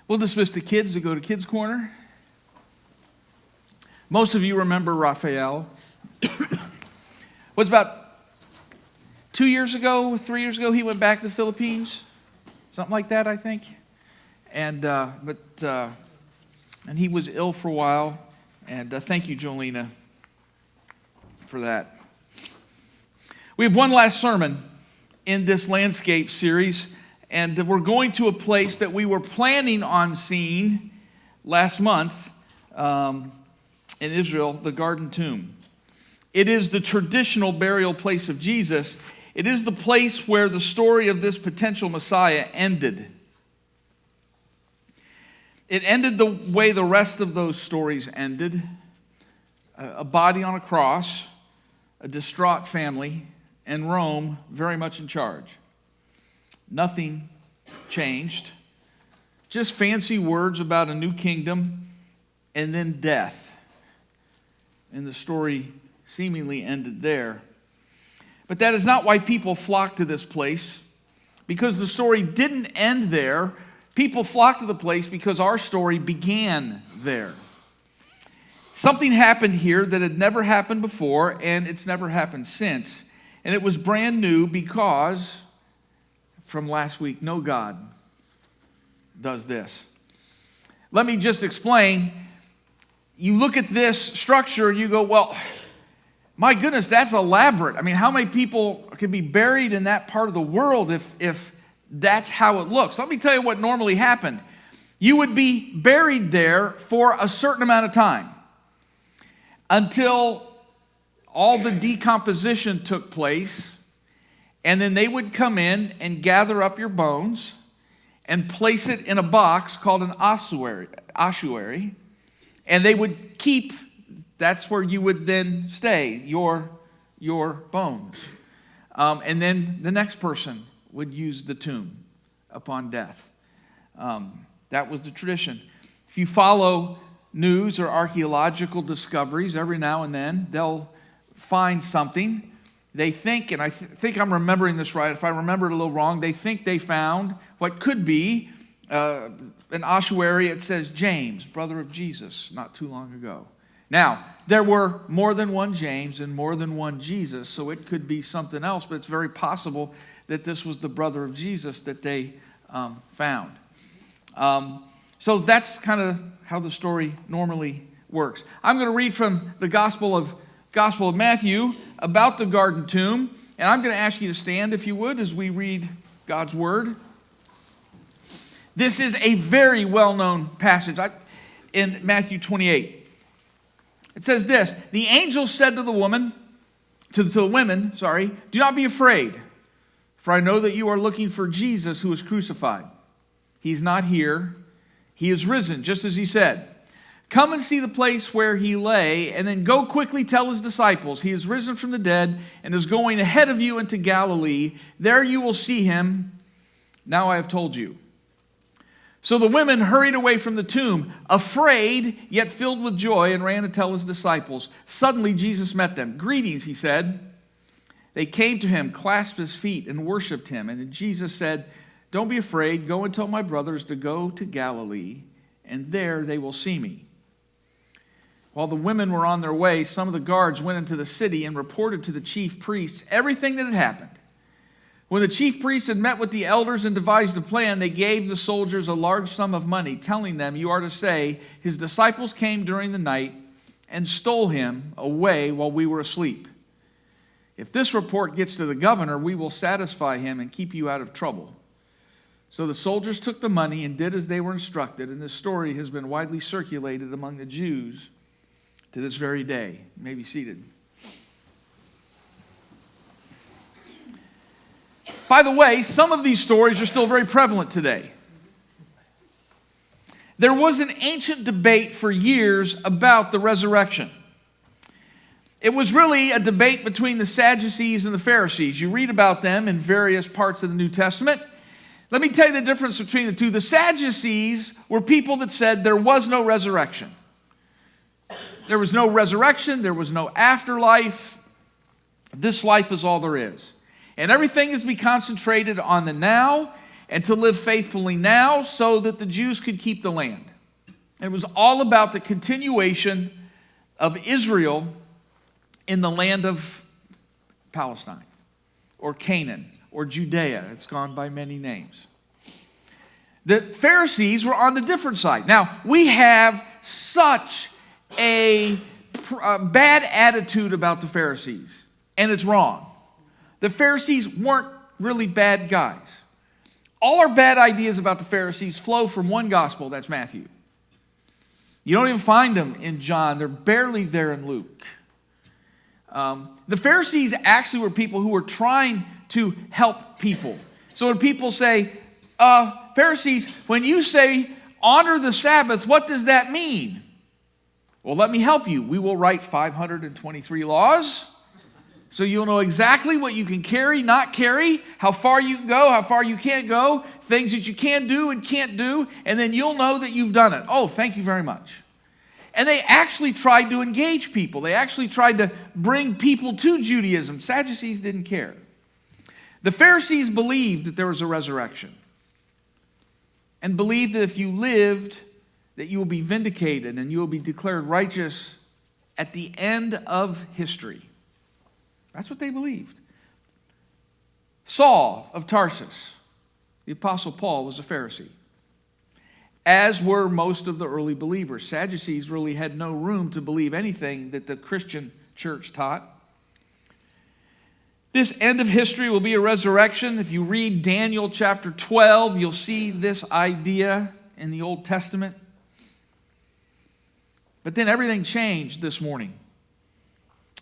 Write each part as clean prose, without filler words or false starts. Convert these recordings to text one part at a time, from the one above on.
We'll dismiss the kids to go to Kids Corner. Most of you remember Raphael. Was about 2 years ago, 3 years ago, he went back to the Philippines. Something like that, I think. And he was ill for a while. And thank you, Jolena, for that. We have one last sermon in this landscape series. And we're going to a place that we were planning on seeing last month in Israel, the Garden Tomb. It is the traditional burial place of Jesus. It is the place where the story of this potential Messiah ended. It ended the way the rest of those stories ended. A body on a cross, a distraught family, and Rome very much in charge. Nothing changed. Just fancy words about a new kingdom and then death. And the story seemingly ended there. But that is not why people flocked to this place. Because the story didn't end there. People flocked to the place because our story began there. Something happened here that had never happened before, and it's never happened since. And it was brand new because, from last week, no God does this. Let me just explain. You look at this structure and you go, well, my goodness, that's elaborate. I mean, how many people could be buried in that part of the world if that's how it looks? Let me tell you what normally happened. You would be buried there for a certain amount of time until all the decomposition took place. And then they would come in and gather up your bones and place it in a box called an ossuary. And they would keep, that's where you would then stay, your bones. And then the next person would use the tomb upon death. That was the tradition. If you follow news or archaeological discoveries, every now and then they'll find something. They think, and I think I'm remembering this right, if I remember it a little wrong, they think they found what could be an ossuary. It says James, brother of Jesus, not too long ago. Now, there were more than one James and more than one Jesus, so it could be something else, but it's very possible that this was the brother of Jesus that they found. So that's kind of how the story normally works. I'm going to read from the Gospel of Matthew about the garden tomb, and I'm going to ask you to stand, if you would, as we read God's Word. This is a very well-known passage in Matthew 28. It says this: the angel said to the women, do not be afraid, for I know that you are looking for Jesus who was crucified. He's not here. He is risen, just as he said. Come and see the place where he lay, and then go quickly tell his disciples, he is risen from the dead and is going ahead of you into Galilee. There you will see him. Now I have told you. So the women hurried away from the tomb, afraid, yet filled with joy, and ran to tell his disciples. Suddenly Jesus met them. Greetings, he said. They came to him, clasped his feet, and worshipped him. And then Jesus said, don't be afraid. Go and tell my brothers to go to Galilee, and there they will see me. While the women were on their way, some of the guards went into the city and reported to the chief priests everything that had happened. When the chief priests had met with the elders and devised a plan, they gave the soldiers a large sum of money, telling them, you are to say, his disciples came during the night and stole him away while we were asleep. If this report gets to the governor, we will satisfy him and keep you out of trouble. So the soldiers took the money and did as they were instructed, and this story has been widely circulated among the Jews to this very day. You may be seated. By the way, some of these stories are still very prevalent today. There was an ancient debate for years about the resurrection. It was really a debate between the Sadducees and the Pharisees. You read about them in various parts of the New Testament. Let me tell you the difference between the two. The Sadducees were people that said there was no resurrection. There was no resurrection. There was no afterlife. This life is all there is. And everything is to be concentrated on the now. and to live faithfully now so that the Jews could keep the land. It was all about the continuation of Israel in the land of Palestine, or Canaan, or Judea. It's gone by many names. The Pharisees were on the different side. Now, we have such a bad attitude about the Pharisees, and it's wrong. The Pharisees weren't really bad guys. All our bad ideas about the Pharisees flow from one gospel, that's Matthew. You don't even find them in John. They're barely there in Luke. The Pharisees actually were people who were trying to help people. So when people say, Pharisees, when you say honor the Sabbath, what does that mean? Well, let me help you. We will write 523 laws, so you'll know exactly what you can carry, not carry, how far you can go, how far you can't go, things that you can do and can't do, and then you'll know that you've done it. Oh, thank you very much. And they actually tried to engage people. They actually tried to bring people to Judaism. Sadducees didn't care. The Pharisees believed that there was a resurrection, and believed that if you lived, that you will be vindicated and you will be declared righteous at the end of history. That's what they believed. Saul of Tarsus, the Apostle Paul, was a Pharisee, as were most of the early believers. Sadducees really had no room to believe anything that the Christian church taught. This end of history will be a resurrection. If you read Daniel chapter 12, you'll see this idea in the Old Testament. But then everything changed this morning.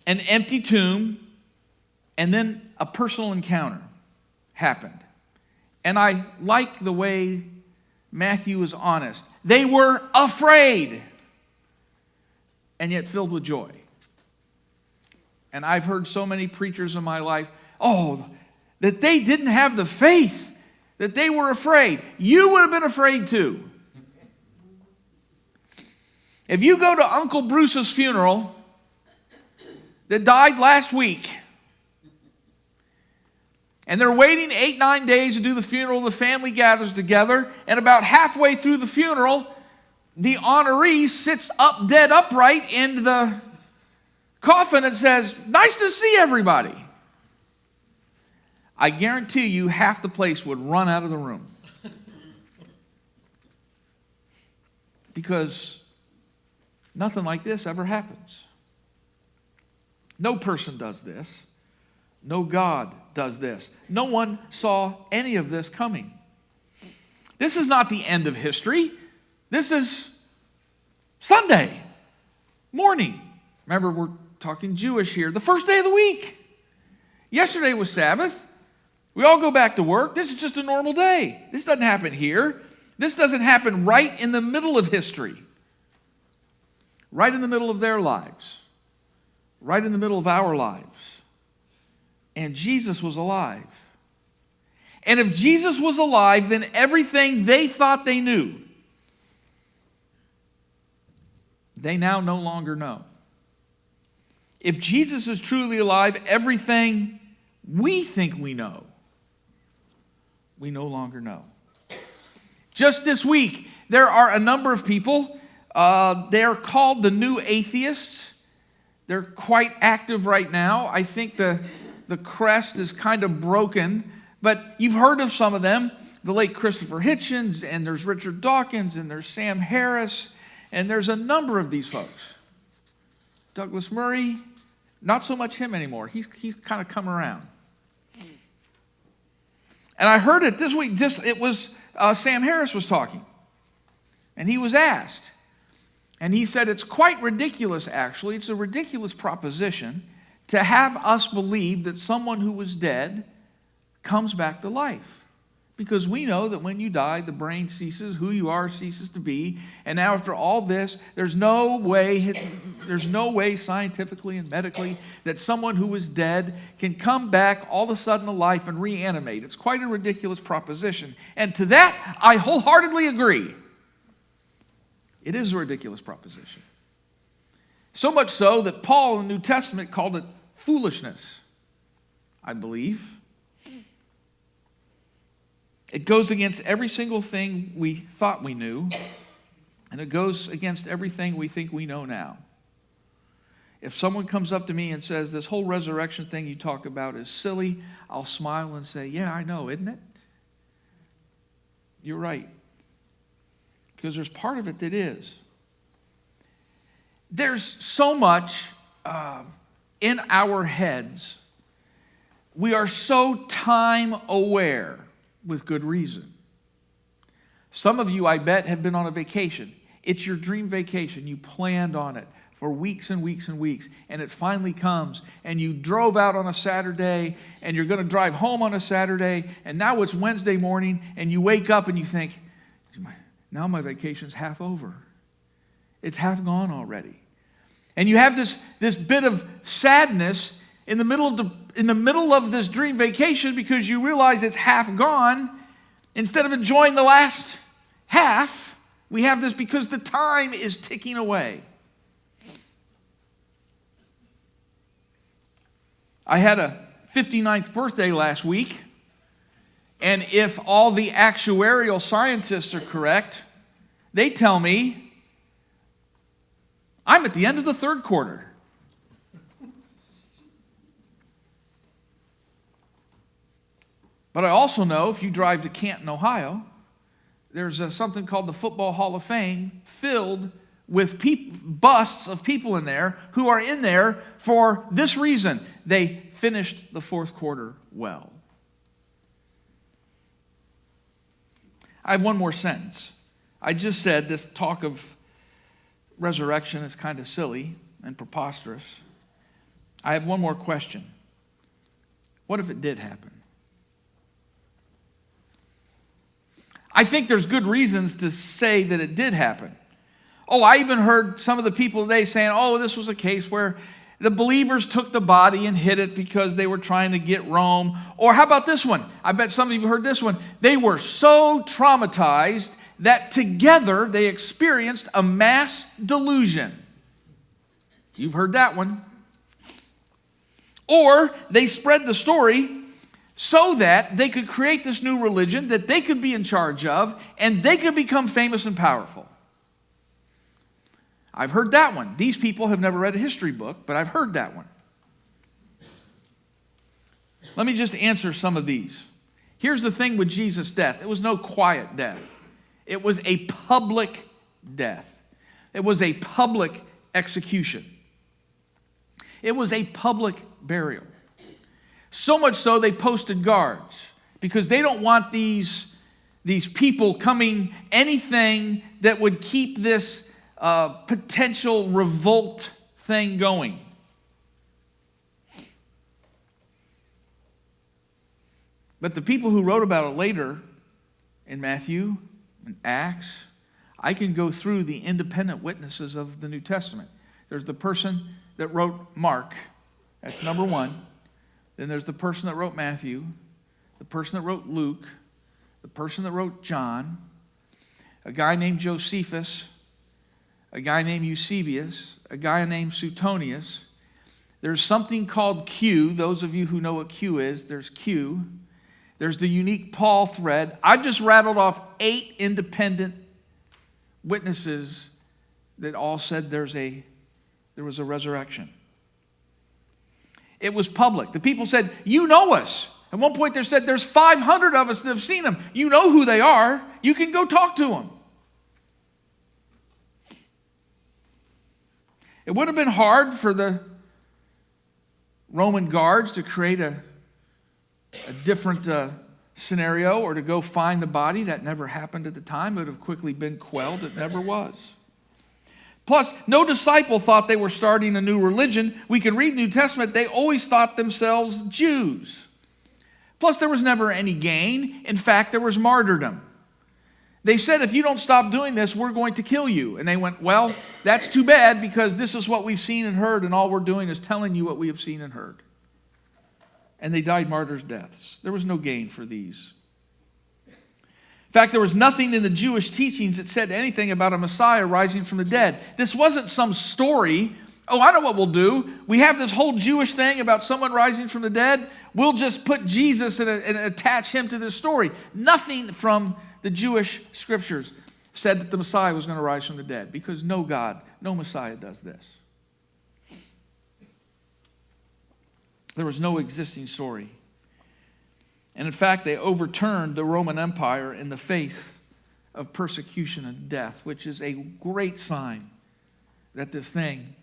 An empty tomb, and then a personal encounter happened. And I like the way Matthew is honest. They were afraid, and yet filled with joy. And I've heard so many preachers in my life, that they didn't have the faith, that they were afraid. You would have been afraid too. If you go to Uncle Bruce's funeral that died last week, and they're waiting 8-9 days to do the funeral, the family gathers together, and about halfway through the funeral, the honoree sits up dead upright in the coffin and says, "Nice to see everybody." I guarantee you half the place would run out of the room. Because nothing like this ever happens. No person does this. No God does this. No one saw any of this coming. This is not the end of history. This is Sunday morning. Remember, we're talking Jewish here. The first day of the week. Yesterday was Sabbath. We all go back to work. This is just a normal day. This doesn't happen here. This doesn't happen right in the middle of history. Right in the middle of their lives. Right in the middle of our lives. And Jesus was alive. And if Jesus was alive, then everything they thought they knew, they now no longer know. If Jesus is truly alive, everything we think we know, we no longer know. Just this week, there are a number of people, they're called the New Atheists. They're quite active right now. I think the crest is kind of broken, but you've heard of some of them. The late Christopher Hitchens, and there's Richard Dawkins, and there's Sam Harris, and there's a number of these folks. Douglas Murray, not so much him anymore. He's kind of come around. And I heard it this week, Sam Harris was talking, and he was asked, and he said, it's quite ridiculous, actually. It's a ridiculous proposition to have us believe that someone who was dead comes back to life. Because we know that when you die, the brain ceases, who you are ceases to be. And now after all this, there's no way scientifically and medically that someone who is dead can come back all of a sudden to life and reanimate. It's quite a ridiculous proposition. And to that, I wholeheartedly agree. It is a ridiculous proposition. So much so that Paul in the New Testament called it foolishness, I believe. It goes against every single thing we thought we knew, and it goes against everything we think we know now. If someone comes up to me and says, this whole resurrection thing you talk about is silly, I'll smile and say, yeah, I know, isn't it? You're right. Because there's part of it that is. There's so much in our heads. We are so time aware with good reason. Some of you, I bet, have been on a vacation. It's your dream vacation. You planned on it for weeks and weeks and weeks, and it finally comes, and you drove out on a Saturday, and you're going to drive home on a Saturday, and now it's Wednesday morning, and you wake up and you think, now my vacation's half over. It's half gone already. And you have this bit of sadness in the middle of this dream vacation because you realize it's half gone. Instead of enjoying the last half, we have this because the time is ticking away. I had a 59th birthday last week, and if all the actuarial scientists are correct, they tell me I'm at the end of the third quarter. But I also know if you drive to Canton, Ohio, there's something called the Football Hall of Fame filled with busts of people in there who are in there for this reason. They finished the fourth quarter well. I have one more sentence. I just said this talk of resurrection is kind of silly and preposterous. I have one more question. What if it did happen? I think there's good reasons to say that it did happen. Oh, I even heard some of the people today saying, oh, this was a case where the believers took the body and hid it because they were trying to get Rome. Or how about this one? I bet some of you have heard this one. They were so traumatized that together they experienced a mass delusion. You've heard that one. Or they spread the story so that they could create this new religion that they could be in charge of and they could become famous and powerful. I've heard that one. These people have never read a history book, but I've heard that one. Let me just answer some of these. Here's the thing with Jesus' death. It was no quiet death. It was a public death. It was a public execution. It was a public burial. So much so they posted guards because they don't want these people coming anything that would keep this potential revolt thing going. But the people who wrote about it later in Matthew and Acts, I can go through the independent witnesses of the New Testament. There's the person that wrote Mark. That's number one. Then there's the person that wrote Matthew, the person that wrote Luke, the person that wrote John, a guy named Josephus, a guy named Eusebius, a guy named Suetonius. There's something called Q. Those of you who know what Q is, there's Q. There's the unique Paul thread. I've just rattled off 8 independent witnesses that all said there was a resurrection. It was public. The people said, you know us. At one point they said, there's 500 of us that have seen him. You know who they are. You can go talk to them. It would have been hard for the Roman guards to create a different scenario or to go find the body. That never happened at the time. It would have quickly been quelled. It never was. Plus, no disciple thought they were starting a new religion. We can read the New Testament. They always thought themselves Jews. Plus, there was never any gain. In fact, there was martyrdom. They said, if you don't stop doing this, we're going to kill you. And they went, well, that's too bad because this is what we've seen and heard, and all we're doing is telling you what we have seen and heard. And they died martyrs' deaths. There was no gain for these. In fact, there was nothing in the Jewish teachings that said anything about a Messiah rising from the dead. This wasn't some story Oh, I know what we'll do. We have this whole Jewish thing about someone rising from the dead. We'll just put Jesus and attach him to this story. Nothing from the Jewish scriptures said that the Messiah was going to rise from the dead, because no God, no Messiah does this. There was no existing story. And in fact, they overturned the Roman Empire in the face of persecution and death, which is a great sign that this thing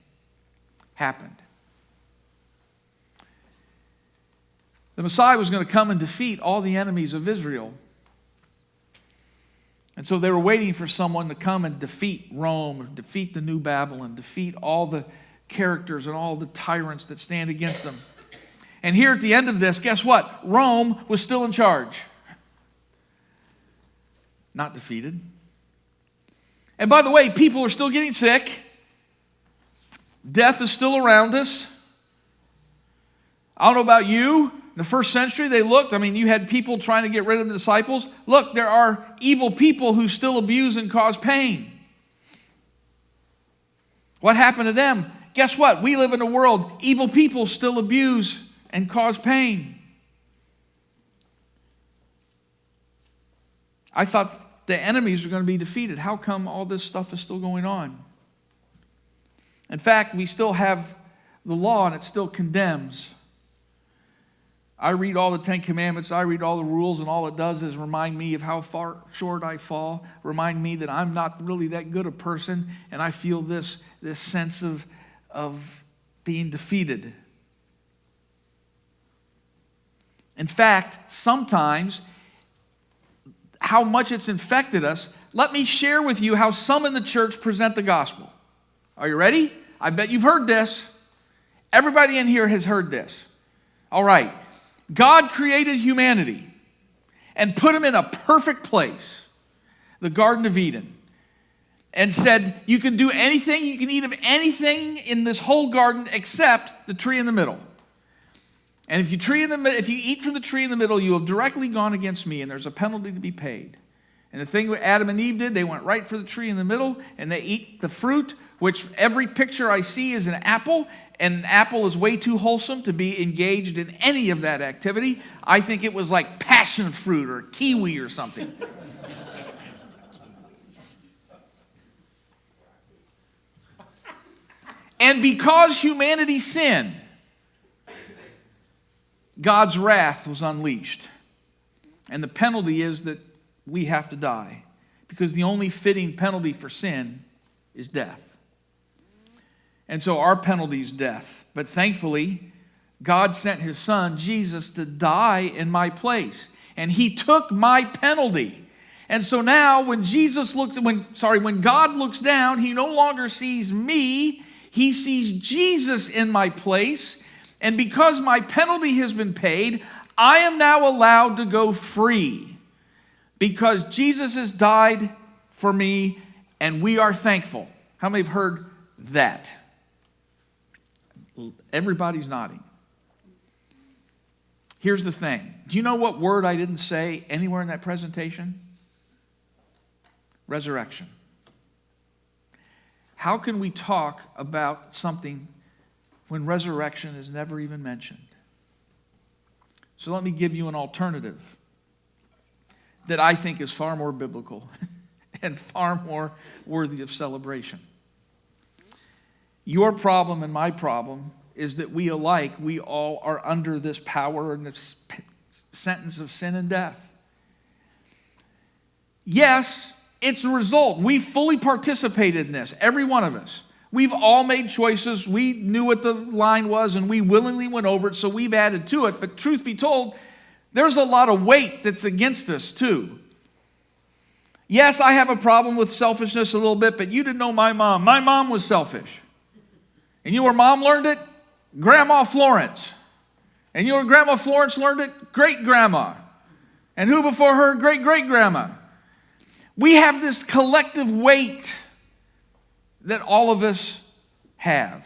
happened. The Messiah was going to come and defeat all the enemies of Israel. And so they were waiting for someone to come and defeat Rome, or defeat the New Babylon, defeat all the characters and all the tyrants that stand against them. And here at the end of this, guess what? Rome was still in charge. Not defeated. And by the way, people are still getting sick. Death is still around us. I don't know about you. In the first century, they looked. You had people trying to get rid of the disciples. Look, there are evil people who still abuse and cause pain. What happened to them? Guess what? We live in a world, evil people still abuse and cause pain. I thought the enemies were going to be defeated. How come all this stuff is still going on? In fact, we still have the law, and it still condemns. I read all the Ten Commandments, I read all the rules, and all it does is remind me of how far short I fall, remind me that I'm not really that good a person, and I feel this sense of being defeated. In fact, sometimes, how much it's infected us, let me share with you how some in the church present the gospel. Are you ready? I bet you've heard this. Everybody in here has heard this. All right. God created humanity and put them in a perfect place, the Garden of Eden, and said, you can do anything, you can eat of anything in this whole garden except the tree in the middle. And if you eat from the tree in the middle, you have directly gone against me, and there's a penalty to be paid. And the thing Adam and Eve did, they went right for the tree in the middle, and they eat the fruit, which every picture I see is an apple, and an apple is way too wholesome to be engaged in any of that activity. I think it was like passion fruit or kiwi or something. And because humanity sinned, God's wrath was unleashed. And the penalty is that we have to die, because the only fitting penalty for sin is death. And so our penalty is death. But thankfully, God sent his son, Jesus, to die in my place. And he took my penalty. And so now when God looks down, he no longer sees me. He sees Jesus in my place. And because my penalty has been paid, I am now allowed to go free. Because Jesus has died for me, and we are thankful. How many have heard that? Everybody's nodding. Here's the thing. Do you know what word I didn't say anywhere in that presentation? Resurrection. How can we talk about something when resurrection is never even mentioned? So let me give you an alternative that I think is far more biblical and far more worthy of celebration. Your problem and my problem is that we all are under this power and this sentence of sin and death. Yes, it's a result. We fully participated in this, every one of us. We've all made choices. We knew what the line was, and we willingly went over it, so we've added to it. But truth be told, there's a lot of weight that's against us, too. Yes, I have a problem with selfishness a little bit, but you didn't know my mom. My mom was selfish. And you know where mom learned it? Grandma Florence. And you know where Grandma Florence learned it? Great-grandma. And who before her? Great-great-grandma. We have this collective weight that all of us have.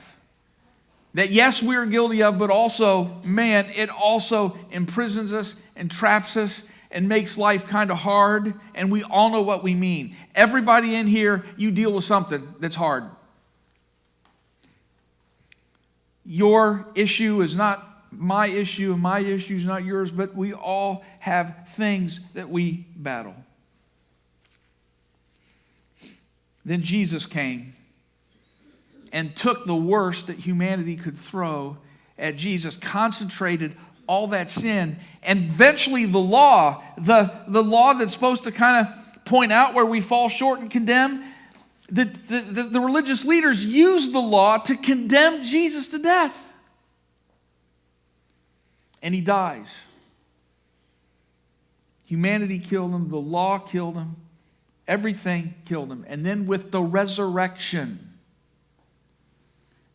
That yes, we are guilty of, but also, man, it also imprisons us and traps us and makes life kind of hard, and we all know what we mean. Everybody in here, you deal with something that's hard. Your issue is not my issue, and my issue is not yours, but we all have things that we battle. Then Jesus came and took the worst that humanity could throw at Jesus, concentrated all that sin, and eventually the law that's supposed to kind of point out where we fall short and condemn, the religious leaders used the law to condemn Jesus to death. And he dies. Humanity killed him, the law killed him, everything killed him. And then with the resurrection,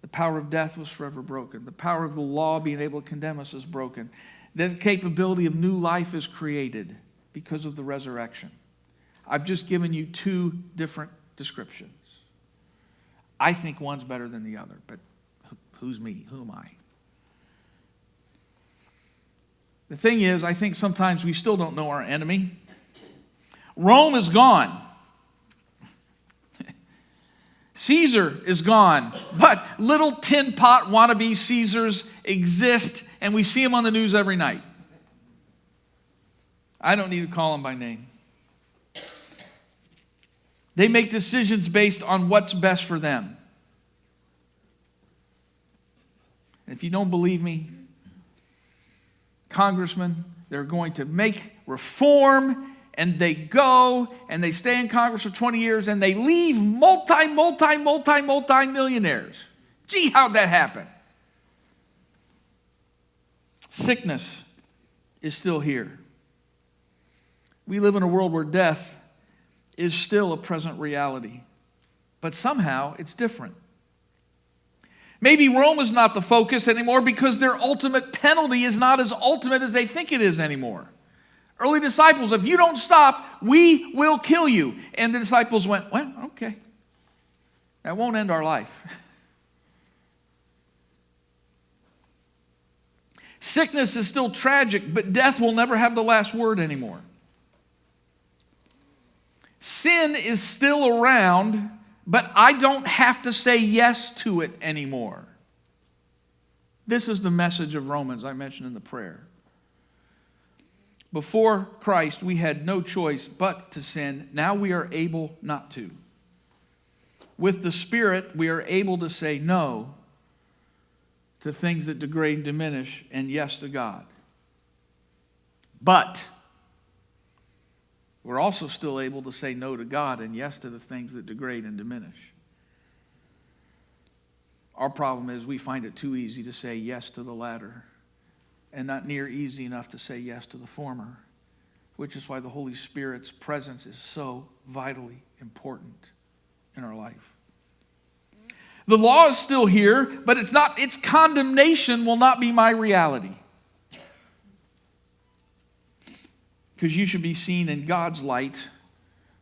the power of death was forever broken. The power of the law being able to condemn us is broken. The capability of new life is created because of the resurrection. I've just given you two different descriptions. I think one's better than the other, but who's me? Who am I? The thing is, I think sometimes we still don't know our enemy. Rome is gone. Caesar is gone. But little tin pot wannabe Caesars exist, and we see them on the news every night. I don't need to call them by name. They make decisions based on what's best for them. And if you don't believe me, congressmen, they're going to make reform, and they go and they stay in Congress for 20 years and they leave multi-millionaires. Gee, how'd that happen? Sickness is still here. We live in a world where death is still a present reality, but somehow it's different. Maybe Rome is not the focus anymore because their ultimate penalty is not as ultimate as they think it is anymore. Early disciples, if you don't stop, we will kill you. And the disciples went, well, okay. That won't end our life. Sickness is still tragic, but death will never have the last word anymore. Sin is still around, but I don't have to say yes to it anymore. This is the message of Romans I mentioned in the prayer. Before Christ, we had no choice but to sin. Now we are able not to. With the Spirit, we are able to say no to things that degrade and diminish, and yes to God. But we're also still able to say no to God and yes to the things that degrade and diminish. Our problem is we find it too easy to say yes to the latter and not near easy enough to say yes to the former, which is why the Holy Spirit's presence is so vitally important in our life. The law is still here, but its condemnation will not be my reality. Because you should be seen in God's light,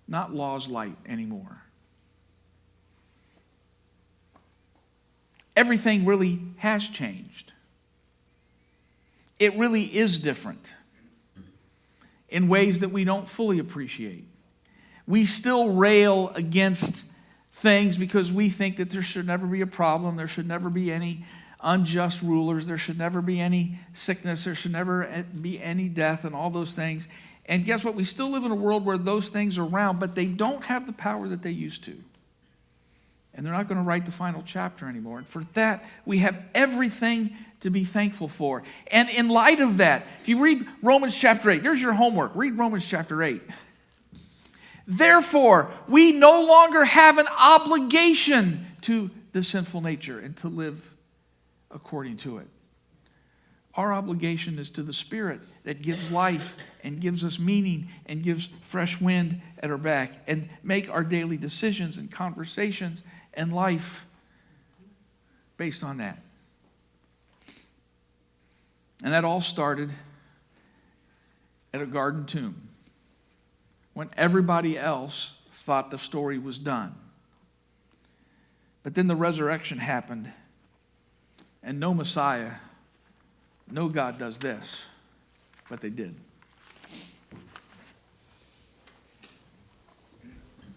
not law's light anymore. Everything really has changed. It really is different in ways that we don't fully appreciate. We still rail against things because we think that there should never be a problem, there should never be any unjust rulers, there should never be any sickness, there should never be any death and all those things. And guess what? We still live in a world where those things are around, but they don't have the power that they used to. And they're not going to write the final chapter anymore. And for that, we have everything to be thankful for. And in light of that, if you read Romans chapter 8, there's your homework. Read Romans chapter 8. Therefore, we no longer have an obligation to the sinful nature and to live according to it. Our obligation is to the Spirit that gives life and gives us meaning and gives fresh wind at our back and make our daily decisions and conversations and life based on that. And that all started at a garden tomb when everybody else thought the story was done. But then the resurrection happened, and no Messiah, no God does this, but they did.